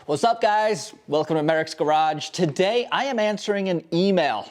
What's up, guys? Welcome to Merricks Garage. Today, I am answering an email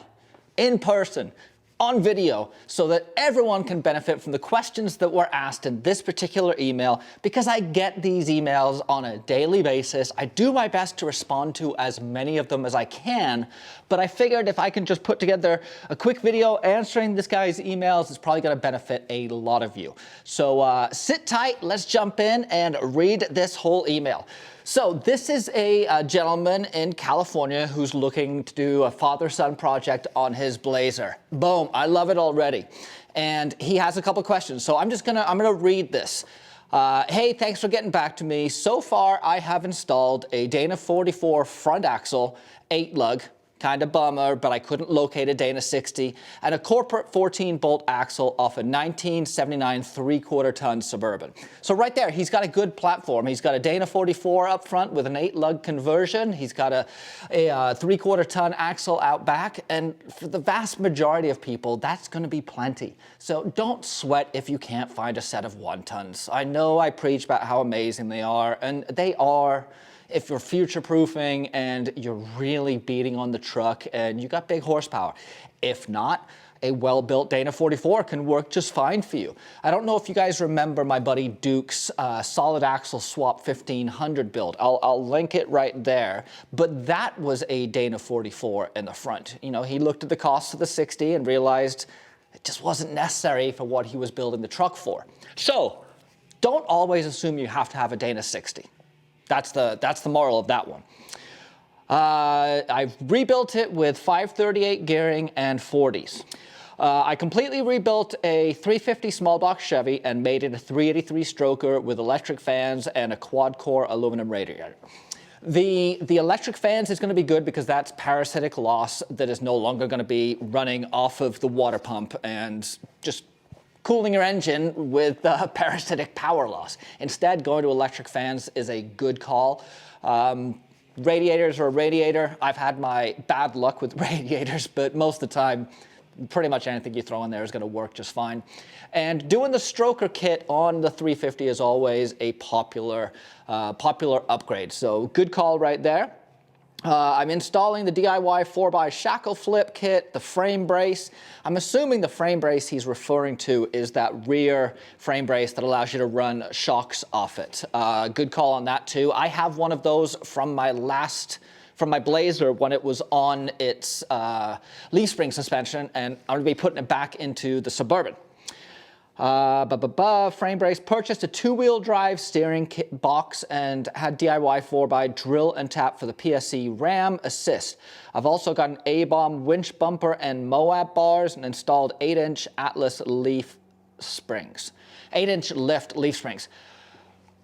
in person, on video, so that everyone can benefit from the questions that were asked in this particular email, because I get these emails on a daily basis. I do my best to respond to as many of them as I can, but I figured if I can just put together a quick video answering this guy's emails, it's probably going to benefit a lot of you. So sit tight, let's jump in and read this whole email. So this is a gentleman in California who's looking to do a father-son project on his Blazer. Boom, I love it already. And he has a couple questions, so I'm gonna read this. Hey, thanks for getting back to me. So far, I have installed a Dana 44 front axle, 8-lug, kind of bummer, but I couldn't locate a Dana 60, and a corporate 14-bolt axle off a 1979 3/4-ton Suburban. So right there, he's got a good platform. He's got a Dana 44 up front with an 8-lug conversion. He's got a 3/4-ton axle out back, and for the vast majority of people, that's going to be plenty. So don't sweat if you can't find a set of 1-tons. I know I preach about how amazing they are, and they are. If you're future-proofing and you're really beating on the truck and you got big horsepower. If not, a well-built Dana 44 can work just fine for you. I don't know if you guys remember my buddy Duke's solid axle swap 1500 build. I'll link it right there. But that was a Dana 44 in the front. You know, he looked at the cost of the 60 and realized it just wasn't necessary for what he was building the truck for. So don't always assume you have to have a Dana 60. That's the moral of that one. I've rebuilt it with 538 gearing and 40s. I completely rebuilt a 350 small box Chevy and made it a 383 stroker with electric fans and a quad-core aluminum radiator. The electric fans is going to be good because that's parasitic loss that is no longer going to be running off of the water pump and just cooling your engine with parasitic power loss. Instead, going to electric fans is a good call. Radiators or a radiator, I've had my bad luck with radiators, but most of the time, pretty much anything you throw in there is going to work just fine. And doing the stroker kit on the 350 is always a popular upgrade. So good call right there. I'm installing the DIY 4x shackle flip kit, the frame brace. I'm assuming the frame brace he's referring to is that rear frame brace that allows you to run shocks off it. Good call on that too. I have one of those from my Blazer when it was on its leaf spring suspension, and I'm going to be putting it back into the Suburban. Frame brace, purchased a 2-wheel drive steering kit box and had DIY 4x drill and tap for the PSC Ram Assist. I've also got an A-bomb winch bumper and Moab bars and installed 8-inch Atlas leaf springs. 8-inch lift leaf springs.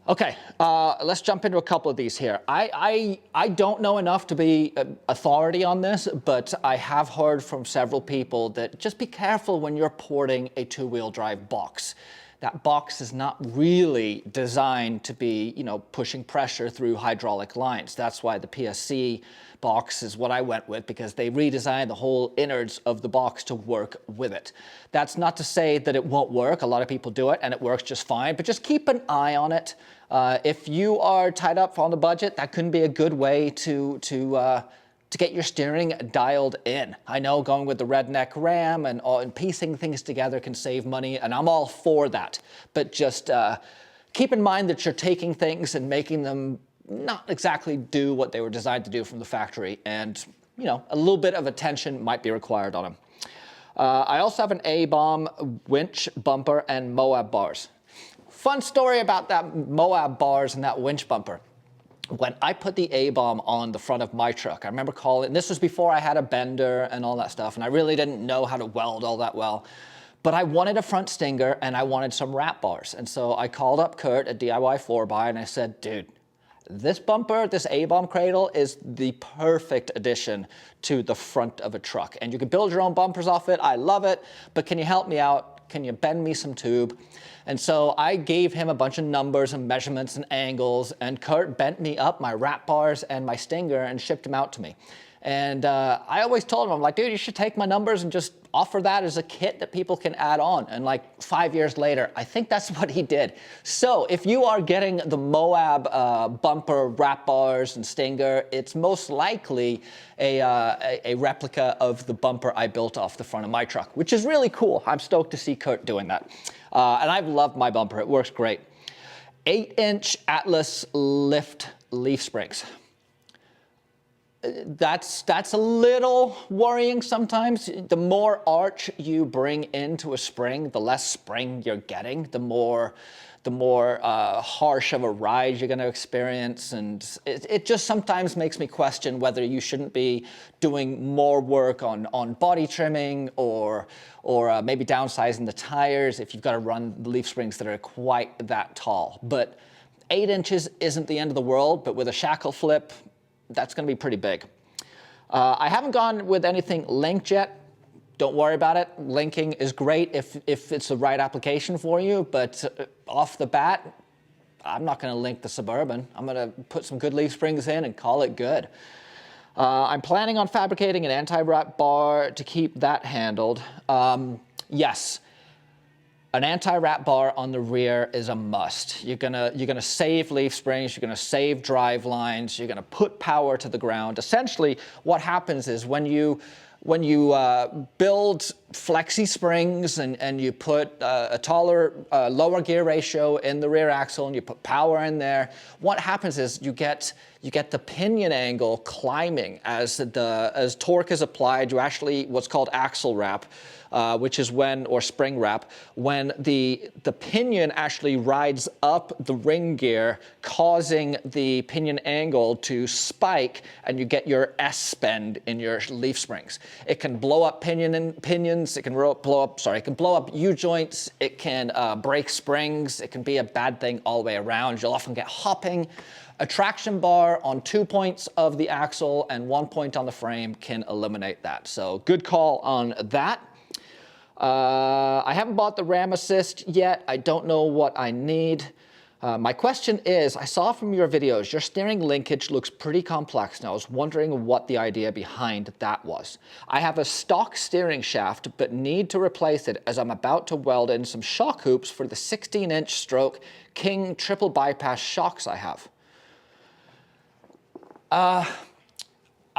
Okay, let's jump into a couple of these here. I don't know enough to be authority on this, but I have heard from several people that just be careful when you're porting a 2-wheel drive box. That box is not really designed to be, you know, pushing pressure through hydraulic lines. That's why the PSC box is what I went with, because they redesigned the whole innards of the box to work with it. That's not to say that it won't work. A lot of people do it and it works just fine, but just keep an eye on it. If you are tied up on the budget, that could be a good way to get your steering dialed in. I know going with the redneck Ram and piecing things together can save money, and I'm all for that. But just keep in mind that you're taking things and making them not exactly do what they were designed to do from the factory, and you know, a little bit of attention might be required on them. I also have an A-bomb winch bumper and Moab bars. Fun story about that Moab bars and that winch bumper. When I put the A-bomb on the front of my truck, I remember calling, this was before I had a bender and all that stuff, and I really didn't know how to weld all that well. But I wanted a front stinger and I wanted some wrap bars. And so I called up Kurt at DIY 4x and I said, dude, this bumper, this A-bomb cradle is the perfect addition to the front of a truck. And you can build your own bumpers off it. I love it, but can you help me out? Can you bend me some tube? And so I gave him a bunch of numbers and measurements and angles, and Kurt bent me up my wrap bars and my stinger and shipped them out to me. And I always told him, I'm like, dude, you should take my numbers and just offer that as a kit that people can add on. And like 5 years later, I think that's what he did. So if you are getting the Moab bumper, wrap bars, and stinger, it's most likely a replica of the bumper I built off the front of my truck, which is really cool. I'm stoked to see Kurt doing that. And I've loved my bumper. It works great. 8-inch Atlas lift leaf springs. That's a little worrying sometimes. The more arch you bring into a spring, the less spring you're getting, the more harsh of a ride you're going to experience. And it just sometimes makes me question whether you shouldn't be doing more work on body trimming or maybe downsizing the tires if you've got to run leaf springs that are quite that tall. But 8 inches isn't the end of the world, but with a shackle flip, that's going to be pretty big. I haven't gone with anything linked yet. Don't worry about it. Linking is great if it's the right application for you, but off the bat, I'm not going to link the Suburban. I'm going to put some good leaf springs in and call it good. I'm planning on fabricating an anti-wrap bar to keep that handled. Yes. An anti-wrap bar on the rear is a must. You're gonna save leaf springs, you're gonna save drive lines, you're gonna put power to the ground. Essentially, what happens is when you build flexi springs and you put a taller, lower gear ratio in the rear axle and you put power in there, what happens is you get the pinion angle climbing as torque is applied. You actually what's called axle wrap, which is or spring wrap, when the pinion actually rides up the ring gear, causing the pinion angle to spike, and you get your S-bend in your leaf springs. It can blow up pinions, it can blow up U-joints, it can break springs, it can be a bad thing all the way around. You'll often get hopping. A traction bar on 2 points of the axle and 1 point on the frame can eliminate that. So good call on that. I haven't bought the Ram Assist yet. I don't know what I need. My question is, I saw from your videos, your steering linkage looks pretty complex, and I was wondering what the idea behind that was. I have a stock steering shaft, but need to replace it as I'm about to weld in some shock hoops for the 16-inch stroke King triple bypass shocks I have.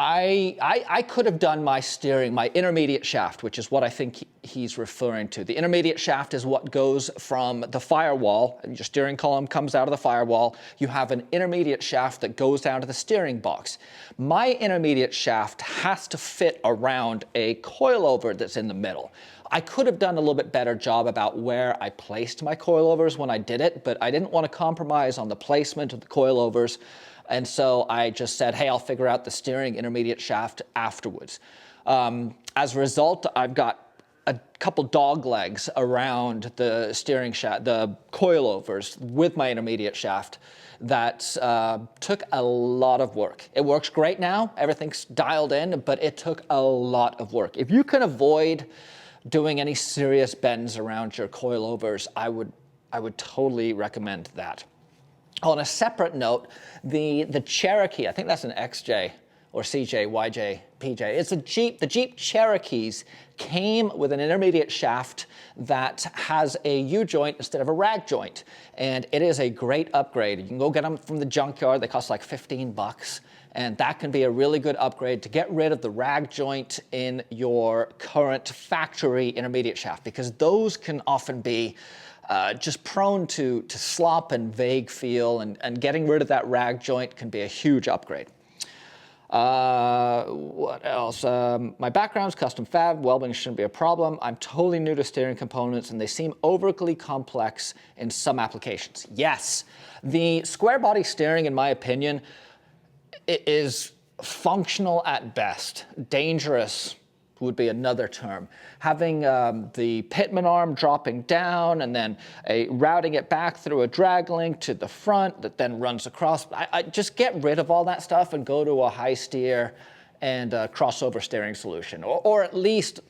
I could have done my steering, my intermediate shaft, which is what I think he's referring to. The intermediate shaft is what goes from the firewall, and your steering column comes out of the firewall. You have an intermediate shaft that goes down to the steering box. My intermediate shaft has to fit around a coilover that's in the middle. I could have done a little bit better job about where I placed my coilovers when I did it, but I didn't want to compromise on the placement of the coilovers. And so I just said, hey, I'll figure out the steering intermediate shaft afterwards. As a result, I've got a couple dog legs around the steering shaft, the coilovers with my intermediate shaft that took a lot of work. It works great now. Everything's dialed in, but it took a lot of work. If you can avoid doing any serious bends around your coilovers, I would totally recommend that. On a separate note, the Cherokee, I think that's an XJ or CJ, YJ, PJ. It's a Jeep. The Jeep Cherokees came with an intermediate shaft that has a U-joint instead of a rag joint. And it is a great upgrade. You can go get them from the junkyard. They cost like $15. And that can be a really good upgrade to get rid of the rag joint in your current factory intermediate shaft, because those can often be just prone to slop and vague feel, and getting rid of that rag joint can be a huge upgrade. What else? My background's custom fab. Welding shouldn't be a problem. I'm totally new to steering components, and they seem overly complex in some applications. Yes, the square body steering, in my opinion, is functional at best. Dangerous would be another term. Having the pitman arm dropping down and then routing it back through a drag link to the front that then runs across. I just get rid of all that stuff and go to a high steer and crossover steering solution, or at least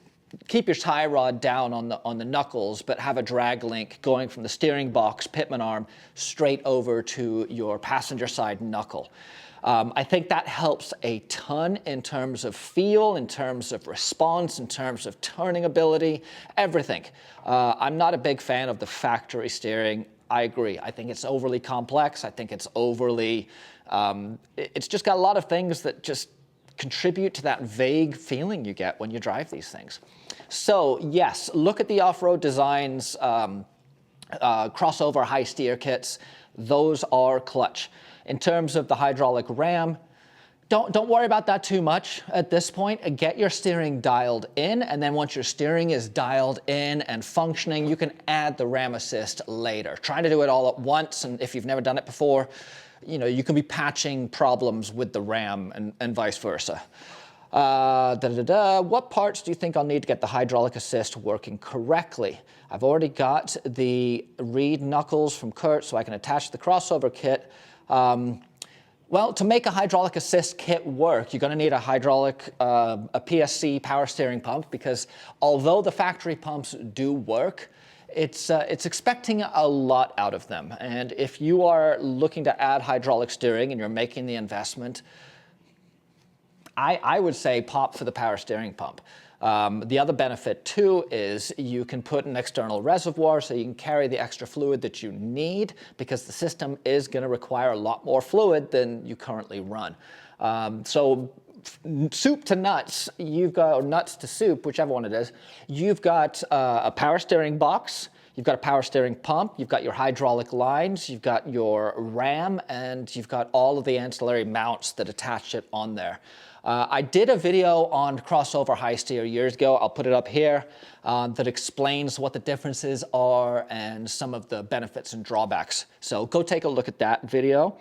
keep your tie rod down on the knuckles, but have a drag link going from the steering box pitman arm straight over to your passenger side knuckle. I think that helps a ton in terms of feel, in terms of response, in terms of turning ability, everything. I'm not a big fan of the factory steering. I agree. I think it's overly complex. I think it's overly, it's just got a lot of things that just contribute to that vague feeling you get when you drive these things. So yes, look at the Off-Road Designs crossover high steer kits. Those are clutch. In terms of the hydraulic ram, don't worry about that too much at this point. Get your steering dialed in, and then once your steering is dialed in and functioning, you can add the ram assist later. Trying to do it all at once, and if you've never done it before, you can be patching problems with the ram and vice versa. What parts do you think I'll need to get the hydraulic assist working correctly? I've already got the reed knuckles from Kurt, so I can attach the crossover kit. Well, to make a hydraulic assist kit work, you're going to need a PSC power steering pump, because although the factory pumps do work, it's expecting a lot out of them. And if you are looking to add hydraulic steering and you're making the investment, I would say pop for the power steering pump. The other benefit too is you can put an external reservoir so you can carry the extra fluid that you need, because the system is going to require a lot more fluid than you currently run. So soup to nuts, you've got, or nuts to soup, whichever one it is, you've got a power steering box, you've got a power steering pump, you've got your hydraulic lines, you've got your ram, and you've got all of the ancillary mounts that attach it on there. I did a video on crossover high steer years ago. I'll put it up here that explains what the differences are and some of the benefits and drawbacks. So go take a look at that video.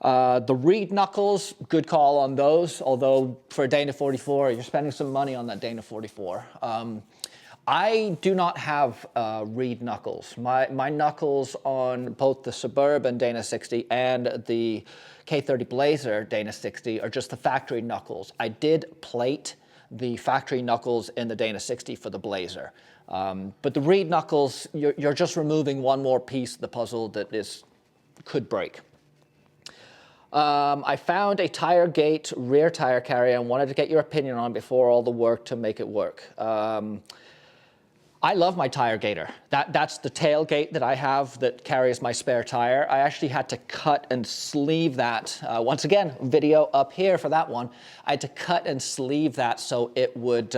The reed knuckles, good call on those, although for a Dana 44, you're spending some money on that Dana 44. I do not have reed knuckles. My knuckles on both the Suburban Dana 60 and the K30 Blazer Dana 60 are just the factory knuckles. I did plate the factory knuckles in the Dana 60 for the Blazer. But the reed knuckles, you're just removing one more piece of the puzzle that could break. I found a tire gate rear tire carrier and wanted to get your opinion on before all the work to make it work. I love my tire gator. That's the tailgate that I have that carries my spare tire. I actually had to cut and sleeve that. Once again, video up here for that one. I had to cut and sleeve that so it would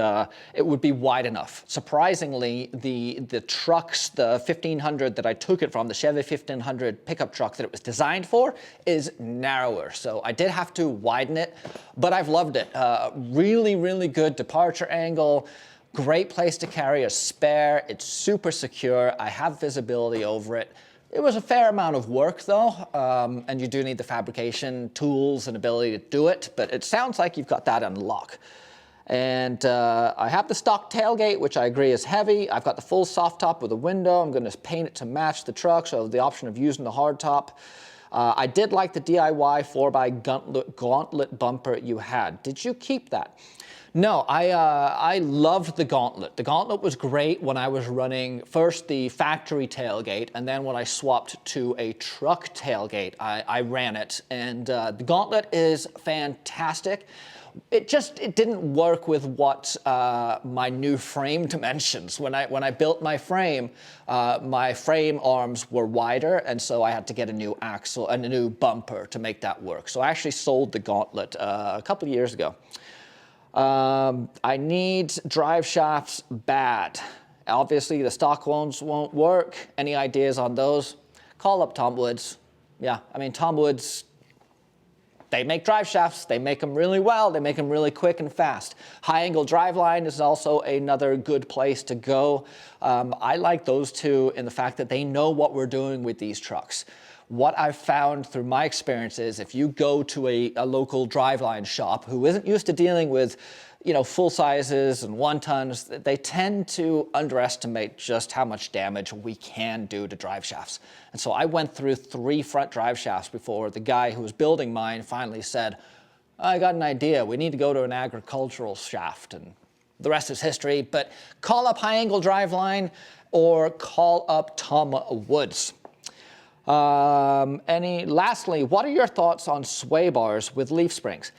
be wide enough. Surprisingly, the trucks, the 1500 that I took it from, the Chevy 1500 pickup truck that it was designed for, is narrower. So I did have to widen it, but I've loved it. Really, really good departure angle. Great place to carry a spare. It's super secure. I have visibility over it. It was a fair amount of work though, and you do need the fabrication tools and ability to do it, but it sounds like you've got that on lock. And I have the stock tailgate, which I agree is heavy. I've got the full soft top with a window. I'm going to paint it to match the truck, so I have the option of using the hard top. I did like the DIY 4x gauntlet bumper you had. Did you keep that? No, I loved the Gauntlet. The Gauntlet was great when I was running first the factory tailgate, and then when I swapped to a truck tailgate, I ran it. And the Gauntlet is fantastic. It didn't work with what my new frame dimensions. When I built my frame arms were wider, and so I had to get a new axle and a new bumper to make that work. So I actually sold the Gauntlet a couple of years ago. I need drive shafts bad. Obviously, the stock ones won't work. Any ideas on those? Call up Tom Woods. Yeah, I mean, Tom Woods, they make drive shafts. They make them really well. They make them really quick and fast. High-angle driveline is also another good place to go. I like those two in the fact that they know what we're doing with these trucks. What I've found through my experience is if you go to a local driveline shop who isn't used to dealing with, full sizes and 1 tons, they tend to underestimate just how much damage we can do to drive shafts. And so I went through 3 front drive shafts before the guy who was building mine finally said, I got an idea. We need to go to an agricultural shaft. And the rest is history, but call up High Angle Driveline or call up Tom Woods. Lastly, what are your thoughts on sway bars with leaf springs?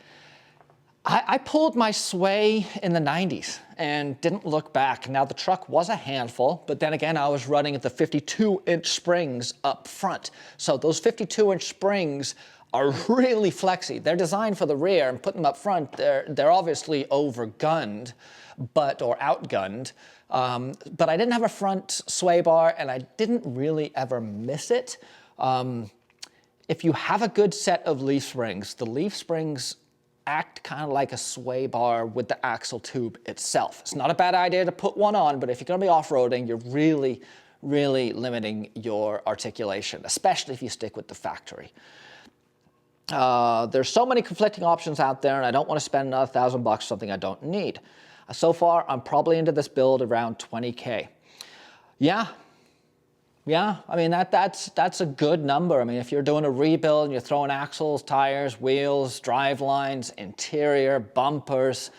I pulled my sway in the 90s and didn't look back. Now, the truck was a handful, but then again, I was running at the 52-inch springs up front. So those 52-inch springs are really flexy. They're designed for the rear, and putting them up front, they're obviously overgunned, or outgunned. But I didn't have a front sway bar, and I didn't really ever miss it. If you have a good set of leaf springs, the leaf springs act kind of like a sway bar with the axle tube itself. It's not a bad idea to put one on, but if you're going to be off-roading, you're really, really limiting your articulation, especially if you stick with the factory. There's so many conflicting options out there, and I don't want to spend another $1,000 on something I don't need. So far, I'm probably into this build around 20K. Yeah, I mean, that's a good number. I mean, if you're doing a rebuild and you're throwing axles, tires, wheels, drive lines, interior, bumpers,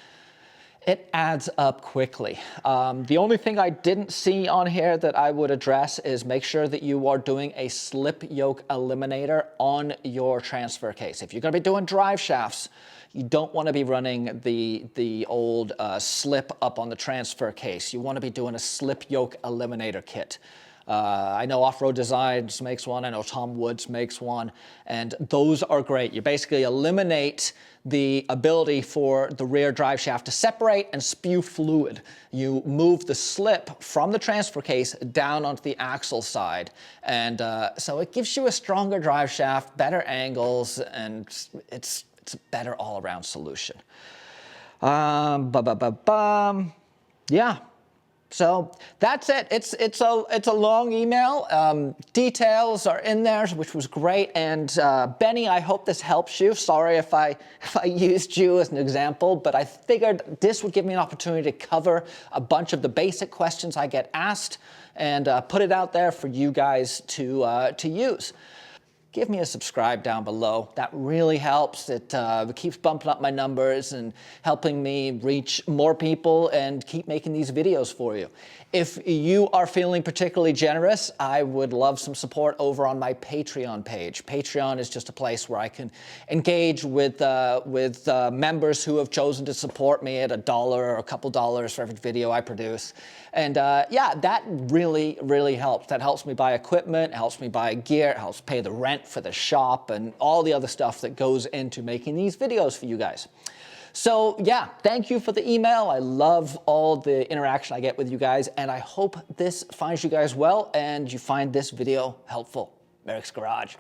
it adds up quickly. The only thing I didn't see on here that I would address is make sure that you are doing a slip yoke eliminator on your transfer case. If you're going to be doing drive shafts, you don't want to be running the old slip up on the transfer case. You want to be doing a slip yoke eliminator kit. I know Off-Road Designs makes one, I know Tom Woods makes one, and those are great. You basically eliminate the ability for the rear drive shaft to separate and spew fluid. You move the slip from the transfer case down onto the axle side, and so it gives you a stronger drive shaft, better angles, and it's a better all-around solution. Yeah. So that's it. It's a long email. Details are in there, which was great. And Benny, I hope this helps you. Sorry if I used you as an example, but I figured this would give me an opportunity to cover a bunch of the basic questions I get asked and put it out there for you guys to use. Give me a subscribe down below. That really helps. It keeps bumping up my numbers and helping me reach more people and keep making these videos for you. If you are feeling particularly generous, I would love some support over on my Patreon page. Patreon is just a place where I can engage with members who have chosen to support me at $1 or a couple dollars for every video I produce. And yeah, that really, really helps. That helps me buy equipment, it helps me buy gear, it helps pay the rent for the shop and all the other stuff that goes into making these videos for you guys. So yeah, thank you for the email. I love all the interaction I get with you guys, and I hope this finds you guys well and you find this video helpful. Merricks Garage.